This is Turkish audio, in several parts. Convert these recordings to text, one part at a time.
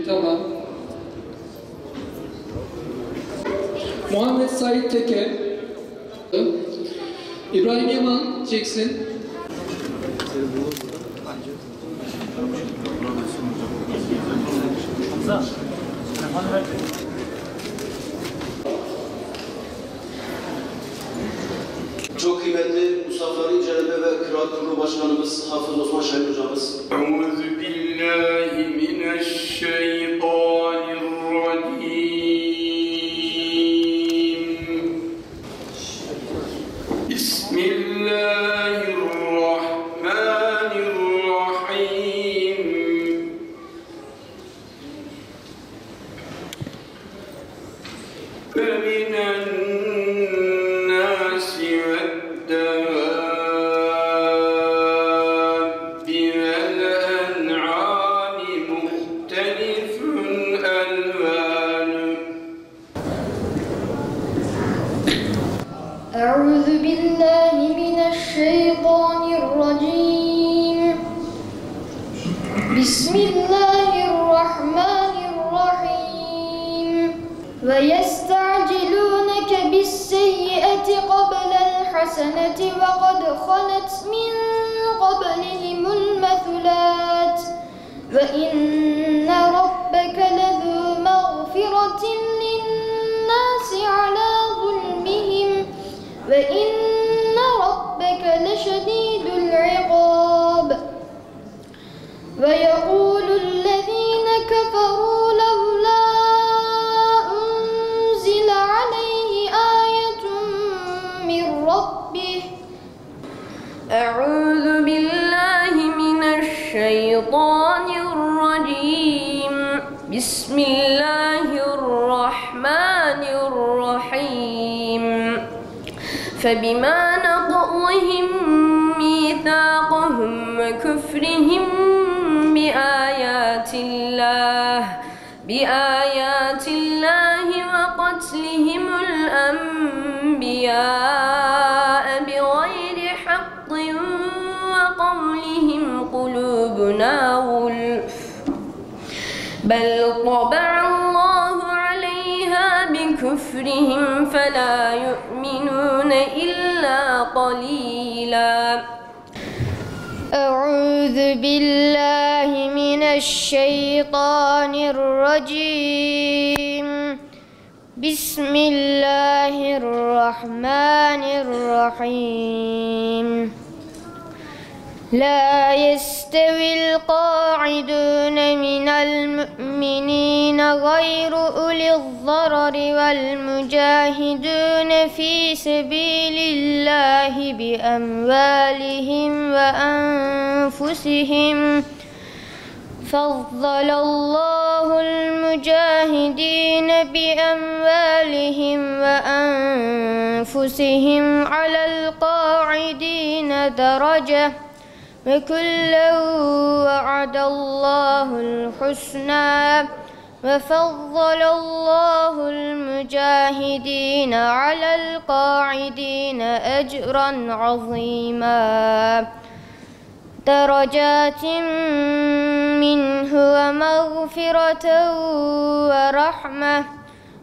Tamam. Muhammed Sait Teke, İbrahim Yaman çeksin. Çok kıymetli Musafları İnceleme ve Kıraat Kurulu Başkanımız Hafız Osman Şahin Hocamız. أعوذ بالله من الشيطان الرجيم بسم الله الرحمن الرحيم ويستعجلونك بالسيئة قبل الحسنة وقد خلت من قبلهم المثلات وإن ربك لذو مغفرة للناس على ظلمهم وإن ربك لشديد العقاب ويقول الذين كفروا لولا أنزل عليه آية من ربه أعوذ بالله من الشيطان الرجيم بسم الله الرحمن الرحيم فبما نقضهم ميثاقهم وكفرهم بآيات الله وقتلهم الأنبياء بغير حق وقولهم قلوبنا غلف بل طبع الله عليها بكفرهم فلا يؤمنون إلا قليلا أعوذ بالله من الشيطان الرجيم بسم الله الرحمن الرحيم لا يستوي القاعدون من المؤمنين غير أولي الضرر والمجاهدون في سبيل الله بأموالهم وأنفسهم فضل الله المجاهدين بأموالهم وأنفسهم على القاعدين درجة وكلا وعد الله الحسنى وفضل الله المجاهدين على القاعدين أجرا عظيما درجات منه ومغفرة ورحمة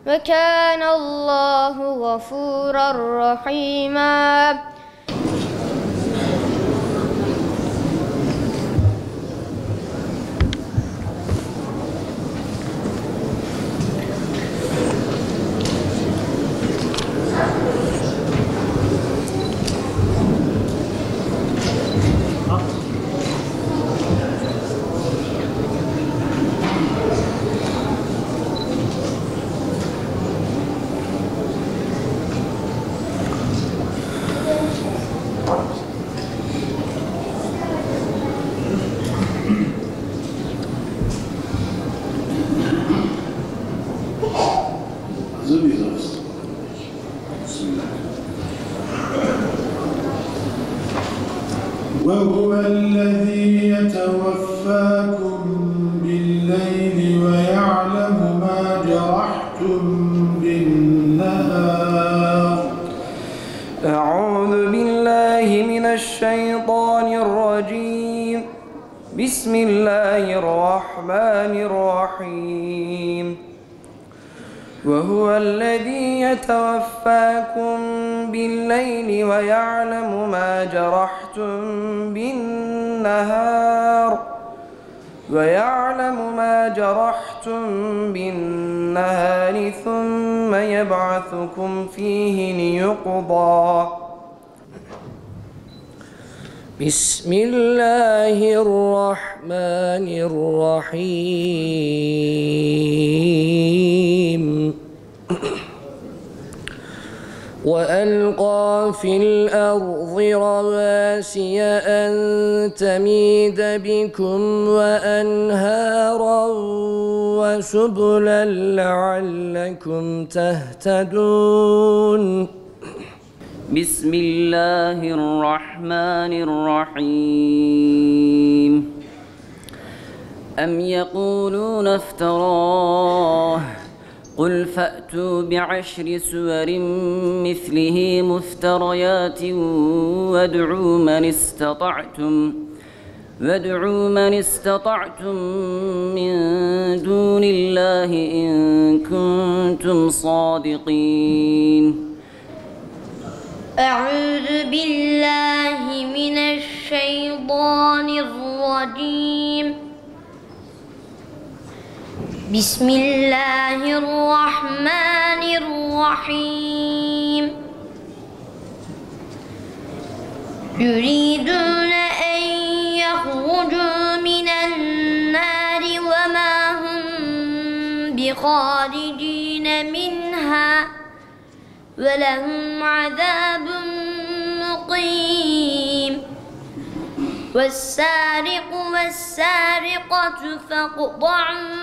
وكان الله غفورا رحيما وهو الذي يتوفاكم بالليل ويعلم ما جرحتم بالنهار أعوذ بالله من الشيطان الرجيم بسم الله الرحمن الرحيم وهو الذي يتوفاكم بالليل ويعلم ما جرحتم بالنهار ثم يبعثكم فيه ليقضى بسم الله الرحمن الرحيم وألقى في الأرض رواسي أن تميد بكم وأنهارا وسبلا لعلكم تهتدون بسم الله الرحمن الرحيم أم يقولون افتراه قل فأتوا بعشر سور مثله مفتريات وادعوا من استطعتم من دون الله إن كنتم صادقين أعوذ بالله من الشيطان الرجيم بسم الله الرحمن الرحيم يريدون أن يخرجوا من النار وما هم بخارجين منها ولهم عذاب مقيم والسارق والسارقة فاقطعوا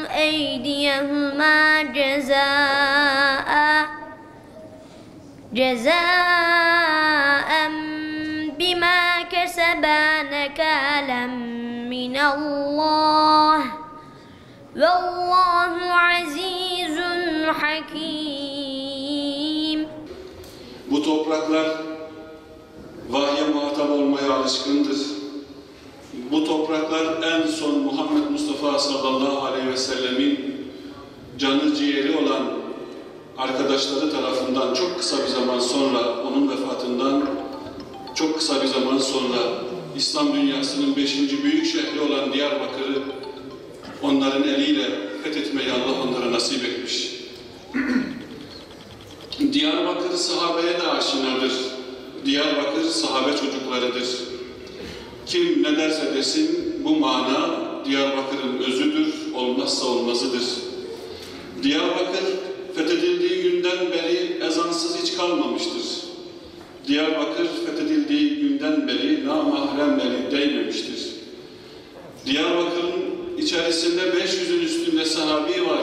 أيديهما جزاء بما كسبا نكالا من الله والله عزيز حكيم. Bu topraklar vahye muhatap olmaya alışkındır. Bu topraklar en son Muhammed Mustafa sallallahu aleyhi ve sellemin canı ciğeri olan arkadaşları tarafından çok kısa bir zaman sonra, onun vefatından çok kısa bir zaman sonra İslam dünyasının 5. büyük şehri olan Diyarbakır'ı onların eliyle fethetmeyi Allah onlara nasip etmiş. Diyarbakır sahabeye de aşinadır. Diyarbakır sahabe çocuklarıdır. Kim ne derse desin bu mana Diyarbakır'ın özüdür, olmazsa olmazıdır. Diyarbakır fethedildiği günden beri ezansız hiç kalmamıştır. Diyarbakır fethedildiği günden beri namahrem eli değmemiştir. Diyarbakır'ın içerisinde 500'ün üstünde sahabi var.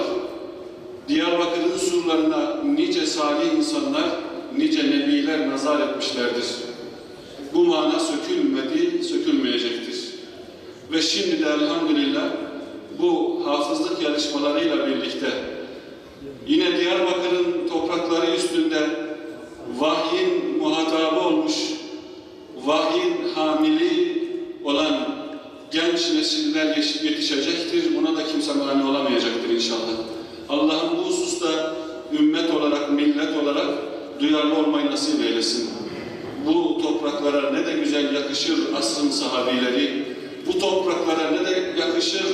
Diyarbakır'ın surlarına nice salih insanlar, nice nebiler nazar etmişlerdir. Bu mana sökülmedi, sökülmeyecektir. Ve şimdi de elhamdülillah bu hafızlık yarışmalarıyla birlikte yine Diyarbakır'ın toprakları üstünde vahyin muhatabı olmuş, vahyin hamili olan genç nesiller yetişecektir. Buna da kimse mani olamayacaktır inşallah. Allah'ın bu hususta ümmet olarak, millet olarak duyarlı olmayı nasip eylesin. Bu topraklara ne de güzel yakışır asrın sahabileri, bu topraklara ne de yakışır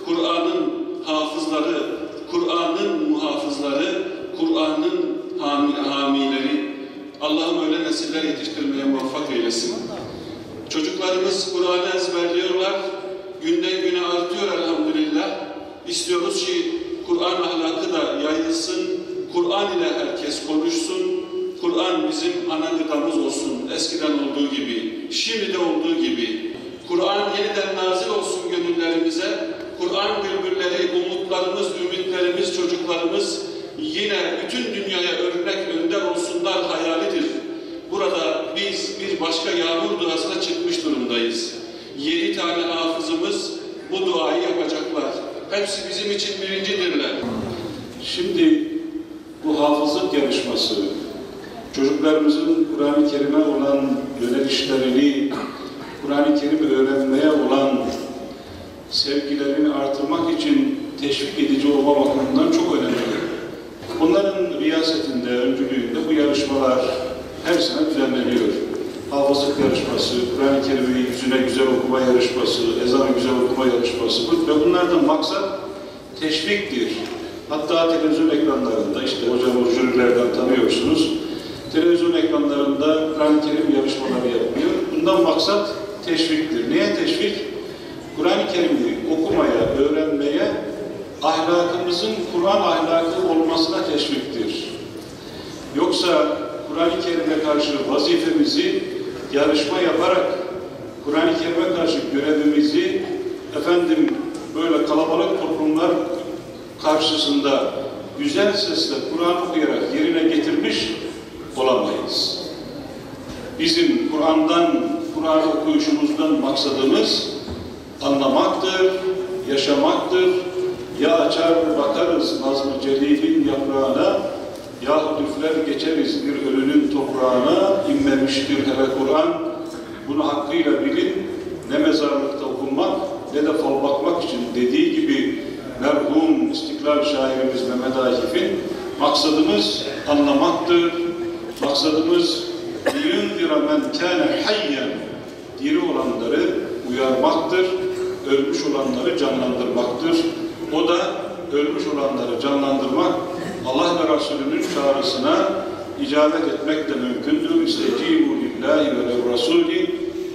Kur'an'ın hafızları, Kur'an'ın muhafızları, Kur'an'ın hamileri. Allah'ım öyle nesiller yetiştirmeye muvaffak eylesin. Çocuklarımız Kur'an'ı ezberliyorlar, günden güne artıyor elhamdülillah. İstiyoruz ki Kur'an ahlakı da yayılsın, Kur'an ile herkes konuşsun, Kur'an bizim ana gıdamız olsun, eskiden olduğu gibi, şimdi de olduğu gibi. Kur'an yeniden nazil olsun gönüllerimize, Kur'an bülbülleri, umutlarımız, ümitlerimiz, çocuklarımız yine bütün dünyaya örnek önder olsunlar hayalidir. Burada biz bir başka yağmur duasına çıkmış durumdayız. 7 tane hafızımız bu duayı yapacaklar. Hepsi bizim için birincidirler. Şimdi bu hafızlık yarışması çocuklarımızın Kur'an-ı Kerim'e olan yönelişlerini, Kur'an-ı Kerim'i öğrenmeye olan sevgilerini artırmak için teşvik edici olma bakımından çok önemli. Bunların riyasetinde, öncülüğünde bu yarışmalar her sene düzenleniyor. Hafızlık yarışması, Kur'an-ı Kerim'i yüzüne güzel okuma yarışması, ezanı güzel okuma yarışması ve bunlardan maksat teşviktir. Hatta televizyon ekranlarında, işte hocam jürilerden tanıyorsunuz, televizyon ekranlarında Kur'an-ı Kerim yarışmaları yapılıyor. Bundan maksat teşviktir. Neye teşvik? Kur'an-ı Kerim'i okumaya, öğrenmeye, ahlakımızın Kur'an ahlakı olmasına teşviktir. Yoksa Kur'an-ı Kerim'e karşı vazifemizi yarışma yaparak, Kur'an-ı Kerim'e karşı görevimizi böyle kalabalık toplumlar karşısında güzel sesle Kur'an okuyarak yerine getirmiş olamayız. Bizim Kur'an okuyuşumuzdan maksadımız anlamaktır, yaşamaktır. Ya açar bakarız Nazm-ı Celil'in yaprağına, yahut üfler geçeriz bir ölünün toprağına, inmemiştir hele Kur'an. Bunu hakkıyla bilin, ne mezarlıkta okunmak ne de fal bakmak için dediği gibi merhum İstiklal şairimiz Mehmet Akif'in maksadımız anlamaktır. Maksadımız liyunzira men kâne hayyen, diri olanları uyarmaktır, ölmüş olanları canlandırmaktır. O da ölmüş olanları canlandırmak, Allah ve Resulü'nün çağrısına icabet etmek de mümkündür. İstecibu lillahi ve Resulü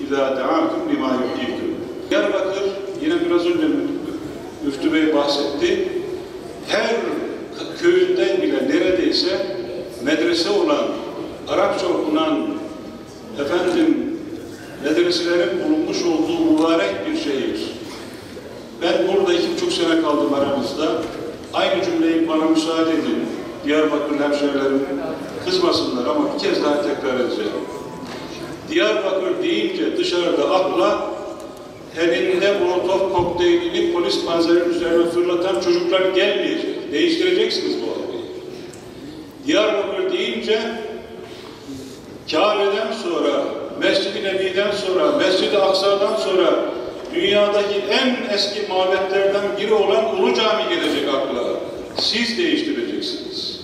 izâ deâkum limâ yuhyikum. Diyarbakır, yine biraz önce Müftü Bey bahsetti, her köyünden bile neredeyse medrese olan, Arapça okunan, medreselerin bulunmuş olduğu mübarek bir şehir. Ben burada 2,5 sene kaldım aramızda. Aynı cümleyi bana müsaade edin. Diyarbakır hemşehrilerim kızmasınlar ama bir kez daha tekrar edeceğim. Diyarbakır deyince dışarıda akla elinde Molotov kokteylini polis panzerinin üzerine fırlatan çocuklar gelmeyecek. Değiştireceksiniz bu algıyı. Diyarbakır deyince Kabe'den sonra, Mescid-i Nebi'den sonra, Mescid-i Aksa'dan sonra dünyadaki en eski mabetlerden biri olan Ulu Cami gelecek akla. Siz değiştireceksiniz.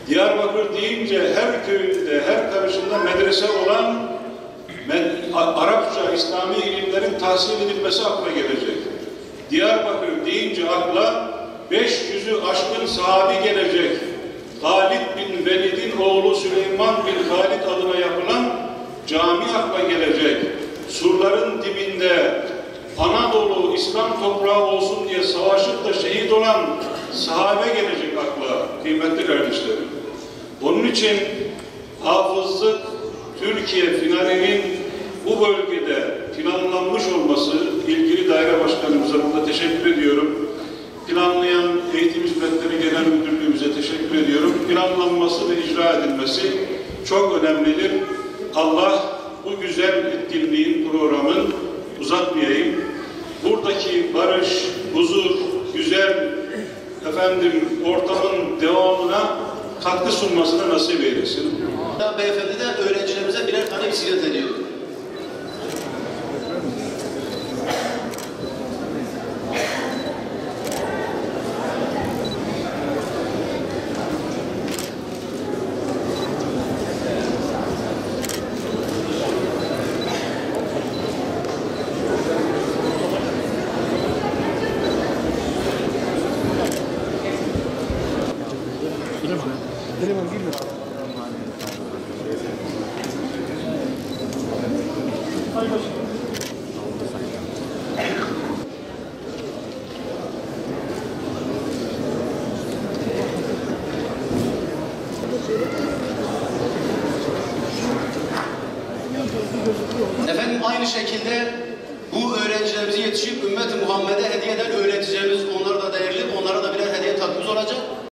Diyarbakır deyince her köyünde, her karışında medrese olan Arapça, İslami ilimlerin tahsil edilmesi akla gelecek. Diyarbakır deyince akla 500'ü aşkın sahabi gelecek. Halid bin Velid'in oğlu Süleyman bin Halid adına yapılan cami akla gelecek. Surların dibinde Anadolu İslam toprağı olsun diye savaşıp da şehit olan sahabe gelecek akla, kıymetli kardeşlerim. Onun için hafızlık Türkiye finalinin bu bölgede planlanmış olması, ilgili daire başkanımıza burada teşekkür ediyorum. Planlayan Eğitim Hizmetleri Genel Müdürlüğümüze teşekkür ediyorum. Planlanması ve icra edilmesi çok önemlidir. Allah bu güzel etkinliğin, programın uzatmayayım. Buradaki barış, huzur, güzel ortamın devamına katkı sunmasına nasip eylesin. Beyefendi de öğrencilerimize birer tane bisiklet ediyor. Efendim aynı şekilde bu öğrencilerimizi yetişip ümmet-i Muhammed'e hediye eden öğreticilerimiz, onlar da değerli, onlara da birer hediye takımız olacak.